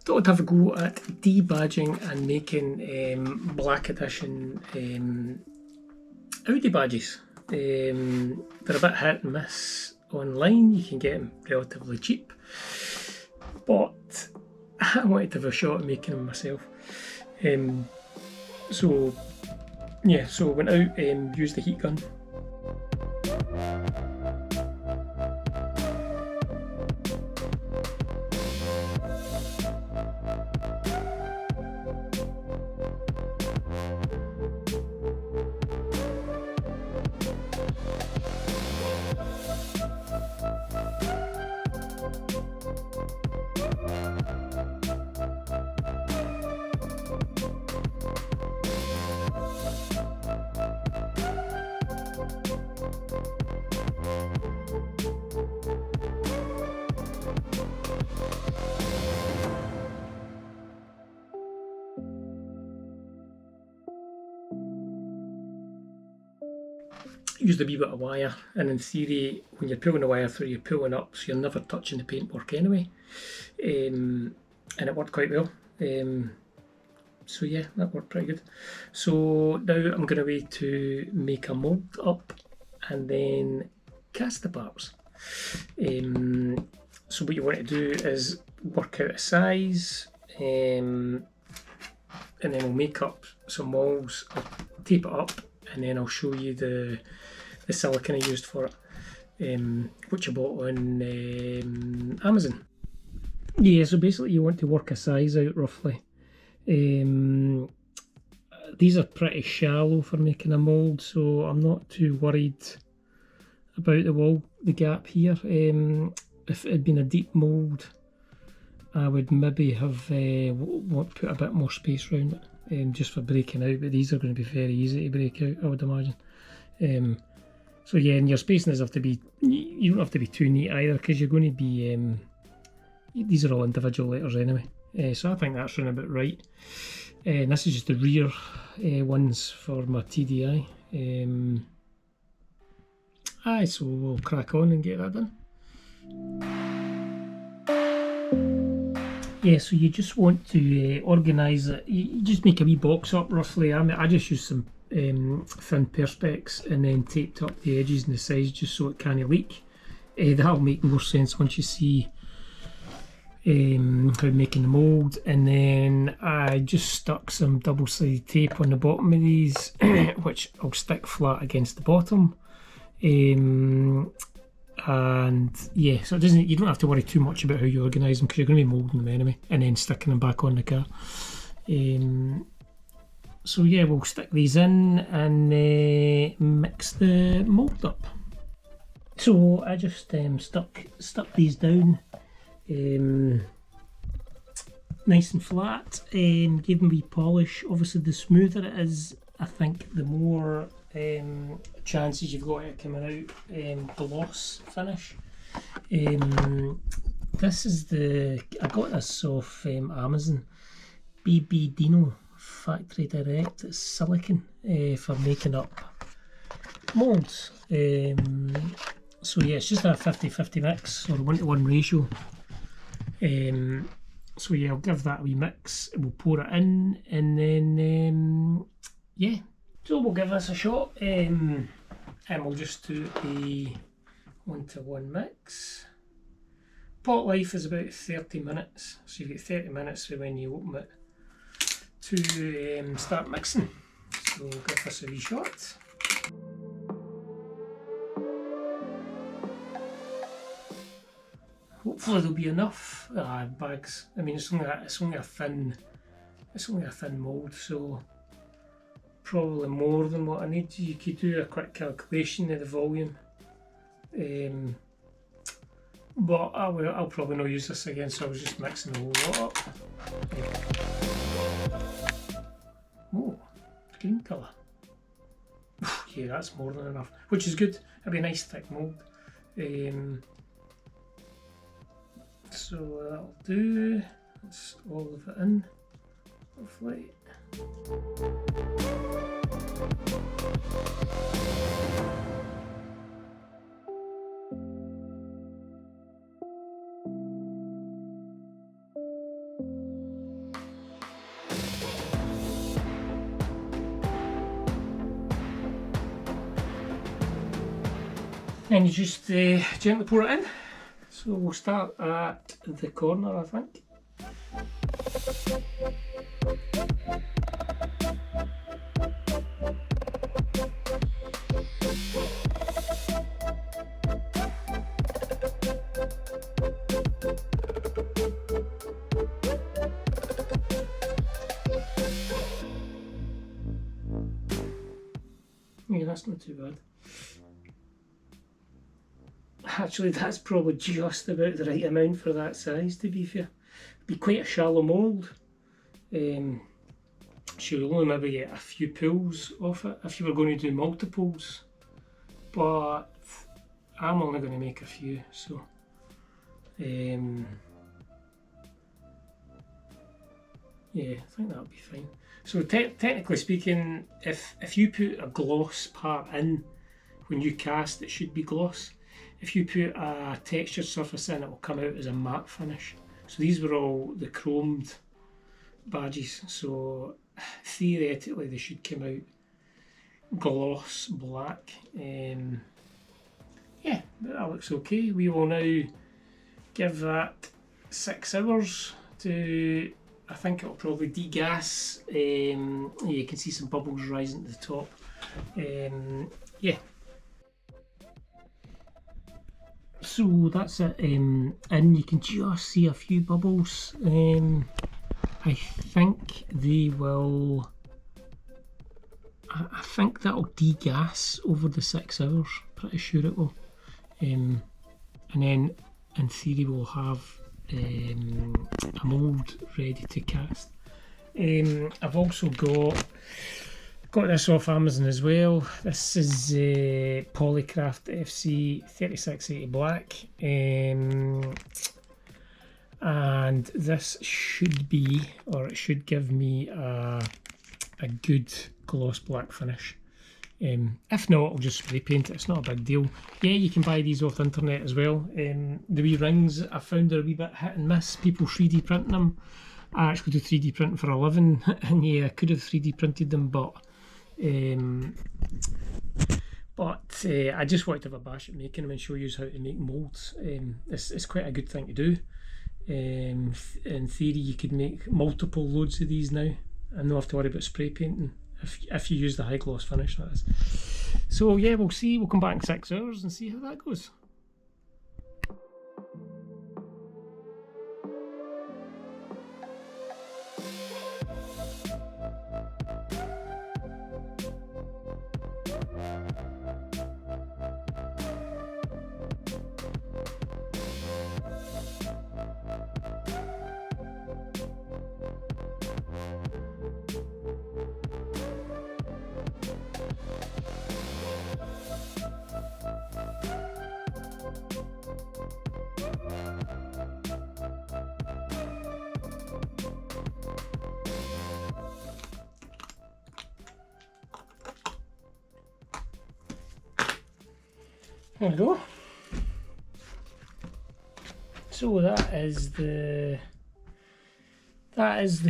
thought I'd have a go at debadging and making black edition Audi badges. They're a bit hit and miss online, you can get them relatively cheap, but I wanted to have a shot at making them myself. So yeah, so I went out and used the heat gun. Used a wee bit of wire, and in theory when you're pulling the wire through, you're pulling up, so you're never touching the paintwork anyway, and it worked quite well. So yeah, that worked pretty good. So now I'm going away to make a mould up and then cast the parts. So what you want to do is work out a size, and then we'll make up some molds. I'll tape it up, and then I'll show you the silicone I used for it, which I bought on Amazon. Yeah, so basically you want to work a size out roughly. These are pretty shallow for making a mould, so I'm not too worried about the gap here. If it had been a deep mould, I would maybe have put a bit more space around it, just for breaking out, but these are going to be very easy to break out, I would imagine. So yeah, and your spacing does have to be, you don't have to be too neat either, because you're going to be, these are all individual letters anyway, so I think that's round about right. And this is just the rear ones for my TDI. So we'll crack on and get that done. Yeah, so you just want to organise it. You just make a wee box up roughly. I just used some thin perspex and then taped up the edges and the sides just so it can't leak. That'll make more sense once you see how making the mould. And then I just stuck some double-sided tape on the bottom of these, which I'll stick flat against the bottom. And yeah, so you don't have to worry too much about how you organise them, because you're going to be moulding them anyway and then sticking them back on the car. So yeah, we'll stick these in and mix the mould up. So I just stuck these down nice and flat, and gave them a wee polish. Obviously the smoother it is, I think the more chances you've got of coming out gloss finish. This is I got this off Amazon, BBDINO factory direct. It's silicone for making up moulds. So yeah, it's just a 50-50 mix, or 1-to-1 ratio. So yeah, I'll give that a wee mix, we'll pour it in, and then yeah, so we'll give this a shot, and we'll just do a 1-to-1 mix. Pot life is about 30 minutes, so you get 30 minutes from when you open it to start mixing. So we'll give this a wee shot. Hopefully there'll be enough bags. I mean, it's only a thin mould, so probably more than what I need. You could do a quick calculation of the volume, but I'll probably not use this again, so I was just mixing the whole lot up. Oh, green colour. Yeah, that's more than enough, which is good. It'll be a nice thick mould. So that'll do. That's all of it in, hopefully. And you just gently pour it in. So we'll start at the corner, I think. Yeah, that's not too bad. Actually, that's probably just about the right amount for that size, to be fair. It'd be quite a shallow mould. So you'll only maybe get a few pulls off it if you were going to do multiples. But I'm only going to make a few, so yeah, I think that'll be fine. So technically speaking, if you put a gloss part in when you cast, it should be gloss. If you put a textured surface in, it will come out as a matte finish. So these were all the chromed badges, so theoretically they should come out gloss black. Yeah, but that looks okay. We will now give that 6 hours to, I think it'll probably degas. You can see some bubbles rising to the top. Yeah. So that's it, and you can just see a few bubbles. I think they will, I think that'll degas over the 6 hours, pretty sure it will. And then in theory we'll have a mould ready to cast. I've also got this off Amazon as well. This is Polycraft FC 3680 black, and this should be, or it should give me a good gloss black finish. If not, I'll just spray paint it, it's not a big deal. Yeah, you can buy these off the internet as well. The wee rings, I found they're a wee bit hit and miss, people 3D printing them. I actually do 3D printing for a living, and yeah, I could have 3D printed them, but I just wanted to have a bash at making them and show you how to make moulds. It's quite a good thing to do. In theory, you could make multiple loads of these now and not have to worry about spray painting if you use the high gloss finish, that is. So yeah, we'll see. We'll come back in 6 hours and see how that goes. There we go. So that is the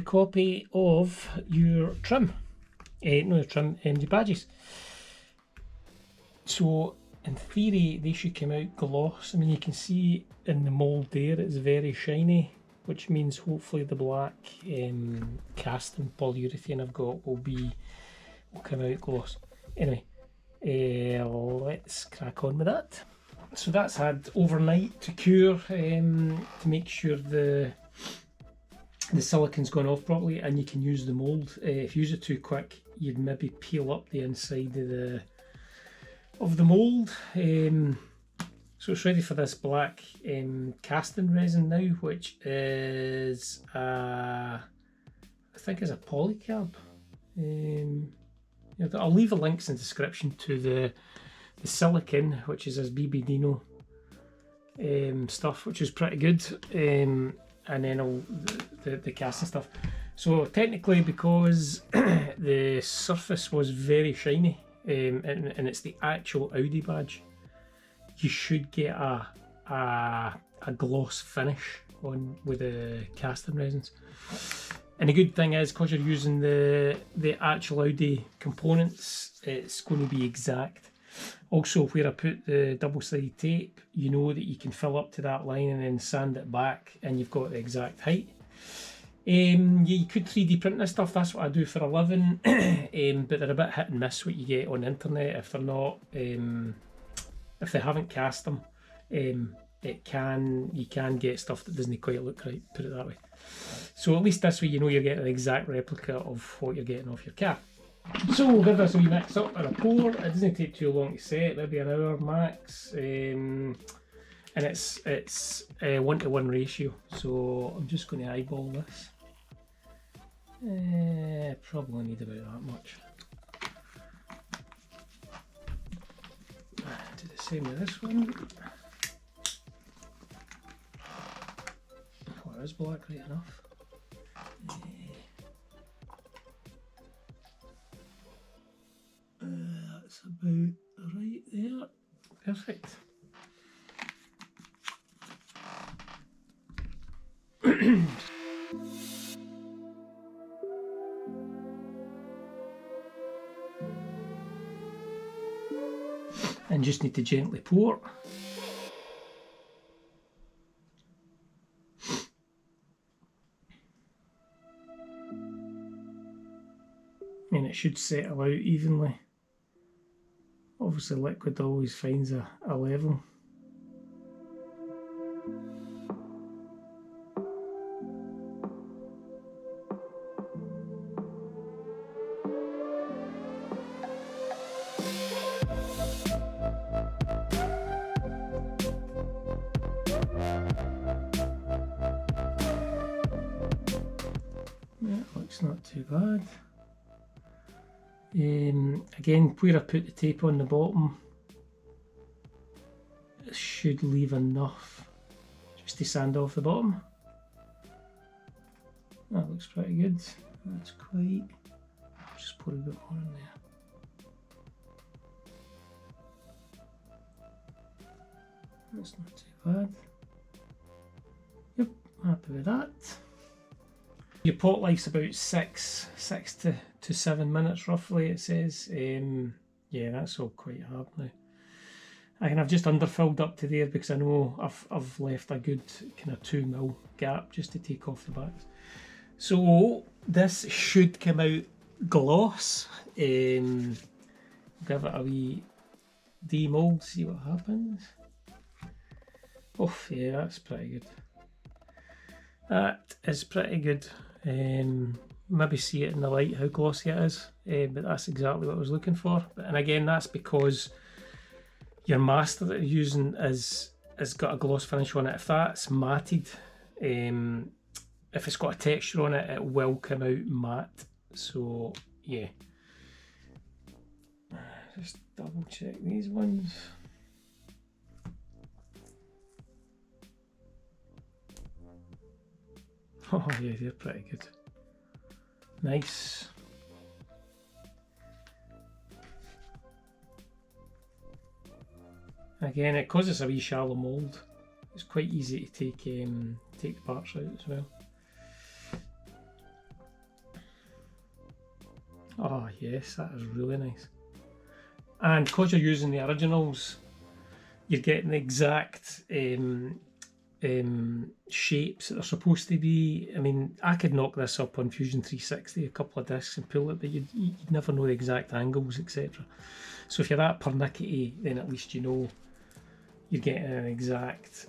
copy of your trim. No, your trim, the badges. So in theory they should come out gloss. I mean, you can see in the mould there it's very shiny, which means hopefully the black casting polyurethane I've got will come out gloss. Anyway, let's crack on with that. So that's had overnight to cure, to make sure the silicone's gone off properly, and you can use the mould. If you use it too quick, you'd maybe peel up the inside of the mould. So it's ready for this black casting resin now, which is I think is a polycarb. I'll leave the links in the description to the silicone, which is this BBDINO stuff, which is pretty good, and then the casting stuff. So technically, because the surface was very shiny, and it's the actual Audi badge, you should get a gloss finish on with the casting resins. And the good thing is, because you're using the actual Audi components, it's going to be exact. Also, where I put the double-sided tape, you know that you can fill up to that line and then sand it back, and you've got the exact height. Yeah, you could 3D print this stuff. That's what I do for a living. But they're a bit hit and miss what you get on the internet if they're not, if they haven't cast them. You can get stuff that doesn't quite look right, put it that way. So at least this way you know you're getting an exact replica of what you're getting off your car. So we'll give this a wee mix up and a pour. It doesn't take too long to set, maybe an hour max. And it's 1-to-1 ratio. So I'm just going to eyeball this. Probably need about that much. Do the same with this one. Oh, it is black right enough. That's about right there. Perfect. And just need to gently pour. And it should settle out evenly. Obviously liquid always finds a level. Yeah, looks not too bad. Again, where I put the tape on the bottom, it should leave enough just to sand off the bottom. That looks pretty good. That's quite. Just put a bit more in there. That's not too bad. Yep, happy with that. Your pot life's about 6 to 7 minutes roughly, it says. Yeah, that's all quite hard now. I've just underfilled up to there because I know I've left a good kind of 2mm gap just to take off the backs. So this should come out gloss. Give it a wee demold, see what happens. Oh yeah, that's pretty good. That is pretty good. Maybe see it in the light how glossy it is, but that's exactly what I was looking for. And again, that's because your master that you're using has got a gloss finish on it. If that's matted, if it's got a texture on it, it will come out matte. So yeah, just double check these ones. Oh yeah, they're pretty good. Nice. Again, it causes a wee shallow mould. It's quite easy to take the parts out as well. Oh yes, that is really nice. And because you're using the originals, you're getting the exact shapes that they're supposed to be. I mean, I could knock this up on Fusion 360, a couple of discs and pull it, but you'd never know the exact angles, etc. So if you're that pernickety, then at least you know you're getting an exact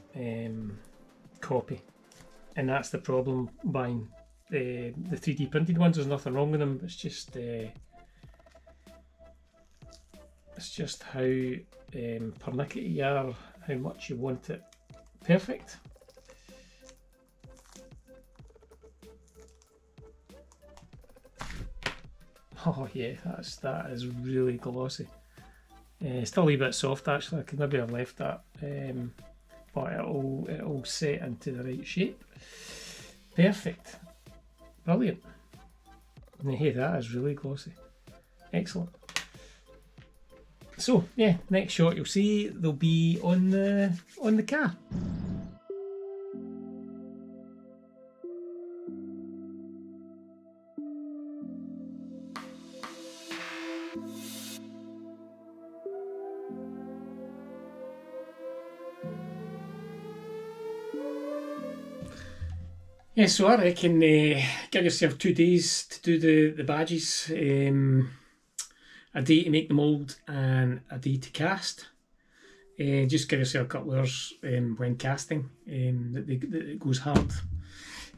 copy. And that's the problem buying the 3D printed ones. There's nothing wrong with them. It's just how pernickety you are, how much you want it perfect. Oh yeah, that is really glossy. Still a wee bit soft actually. I could maybe have left that, but it'll set into the right shape. Perfect, brilliant. And hey, that is really glossy. Excellent. So yeah, next shot you'll see they'll be on the car. Yeah, so I reckon give yourself 2 days to do the badges. A day to make the mould and a day to cast. Just give yourself a couple of hours when casting. That it goes hard.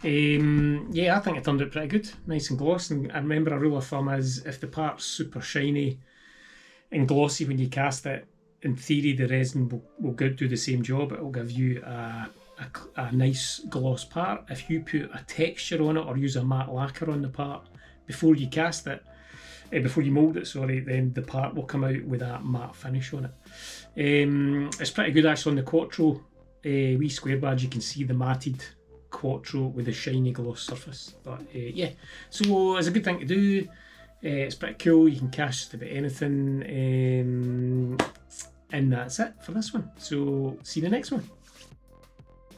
Yeah, I think it turned out pretty good, nice and glossy. And I remember a rule of thumb is if the part's super shiny and glossy when you cast it, in theory the resin will do the same job. It will give you a nice gloss part. If you put a texture on it or use a matte lacquer on the part before you cast it, before you mould it, sorry, then the part will come out with that matte finish on it. It's pretty good actually on the Quattro wee square badge. You can see the matted Quattro with a shiny gloss surface. But yeah, so it's a good thing to do. It's pretty cool. You can cast about anything, and that's it for this one. So see you in the next one.